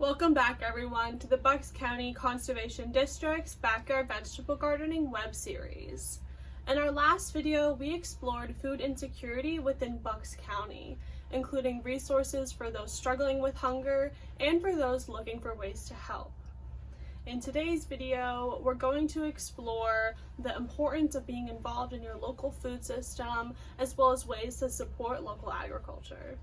Welcome back everyone to the Bucks County Conservation District's Backyard Vegetable Gardening web series. In our last video, we explored food insecurity within Bucks County, including resources for those struggling with hunger and for those looking for ways to help. In today's video, we're going to explore the importance of being involved in your local food system, as well as ways to support local agriculture.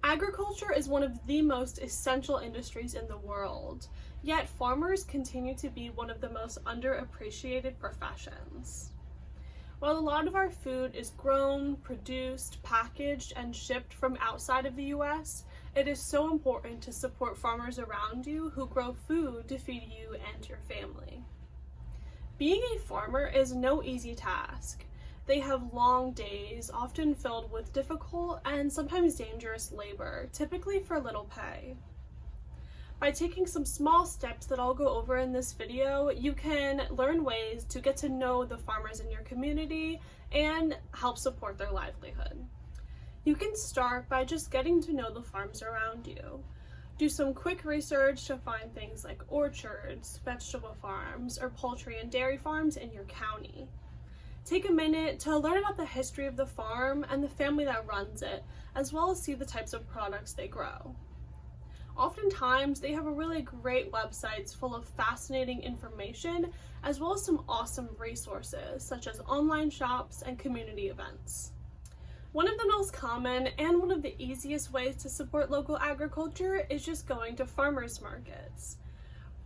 Agriculture is one of the most essential industries in the world, yet farmers continue to be one of the most underappreciated professions. While a lot of our food is grown, produced, packaged, and shipped from outside of the US, it is so important to support farmers around you who grow food to feed you and your family. Being a farmer is no easy task. They have long days, often filled with difficult and sometimes dangerous labor, typically for little pay. By taking some small steps that I'll go over in this video, you can learn ways to get to know the farmers in your community and help support their livelihood. You can start by just getting to know the farms around you. Do some quick research to find things like orchards, vegetable farms, or poultry and dairy farms in your county. Take a minute to learn about the history of the farm and the family that runs it, as well as see the types of products they grow. Oftentimes, they have really great websites full of fascinating information, as well as some awesome resources, such as online shops and community events. One of the most common and one of the easiest ways to support local agriculture is just going to farmers markets.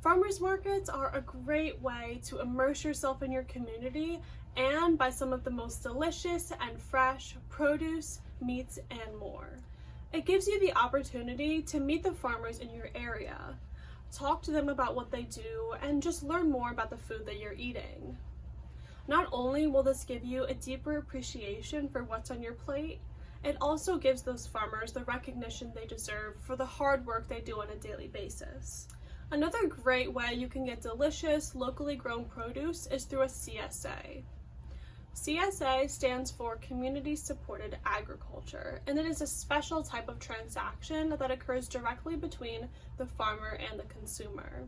Farmers markets are a great way to immerse yourself in your community and buy some of the most delicious and fresh produce, meats, and more. It gives you the opportunity to meet the farmers in your area, talk to them about what they do, and just learn more about the food that you're eating. Not only will this give you a deeper appreciation for what's on your plate, it also gives those farmers the recognition they deserve for the hard work they do on a daily basis. Another great way you can get delicious, locally grown produce is through a CSA. CSA stands for Community Supported Agriculture, and it is a special type of transaction that occurs directly between the farmer and the consumer.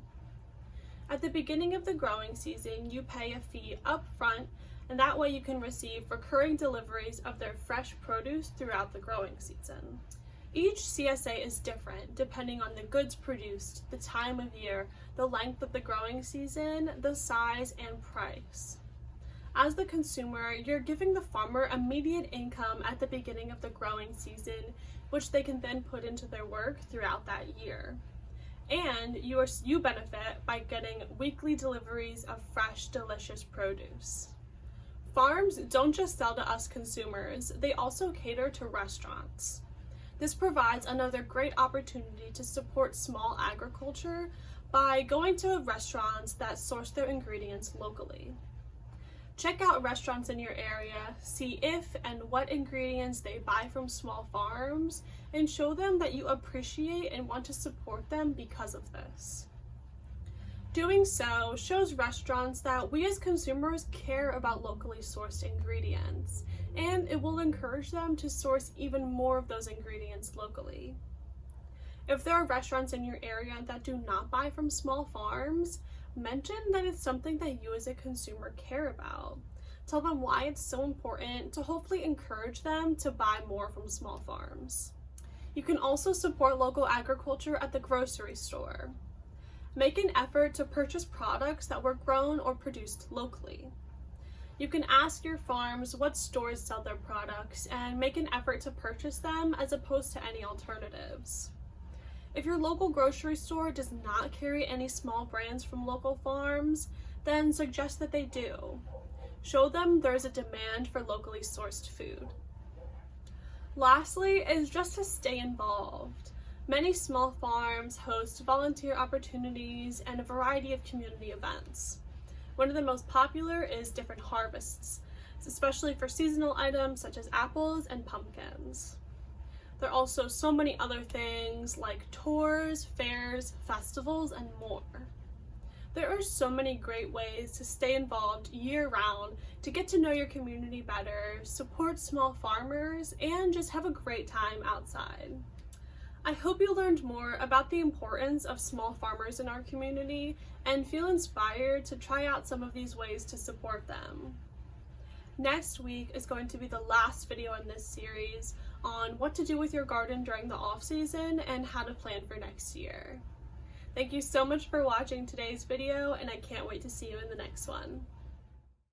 At the beginning of the growing season, you pay a fee up front, and that way you can receive recurring deliveries of their fresh produce throughout the growing season. Each CSA is different depending on the goods produced, the time of year, the length of the growing season, the size, and price. As the consumer, you're giving the farmer immediate income at the beginning of the growing season, which they can then put into their work throughout that year. And you benefit by getting weekly deliveries of fresh, delicious produce. Farms don't just sell to us consumers, they also cater to restaurants. This provides another great opportunity to support small agriculture by going to restaurants that source their ingredients locally. Check out restaurants in your area, see if and what ingredients they buy from small farms, and show them that you appreciate and want to support them because of this. Doing so shows restaurants that we as consumers care about locally sourced ingredients, and it will encourage them to source even more of those ingredients locally. If there are restaurants in your area that do not buy from small farms, mention that it's something that you as a consumer care about. Tell them why it's so important to hopefully encourage them to buy more from small farms. You can also support local agriculture at the grocery store. Make an effort to purchase products that were grown or produced locally. You can ask your farms what stores sell their products and make an effort to purchase them as opposed to any alternatives. If your local grocery store does not carry any small brands from local farms, then suggest that they do. Show them there's a demand for locally sourced food. Lastly is just to stay involved. Many small farms host volunteer opportunities and a variety of community events. One of the most popular is different harvests, especially for seasonal items such as apples and pumpkins. There are also so many other things like tours, fairs, festivals, and more. There are so many great ways to stay involved year-round to get to know your community better, support small farmers, and just have a great time outside. I hope you learned more about the importance of small farmers in our community and feel inspired to try out some of these ways to support them. Next week is going to be the last video in this series on what to do with your garden during the off-season and how to plan for next year. Thank you so much for watching today's video, and I can't wait to see you in the next one.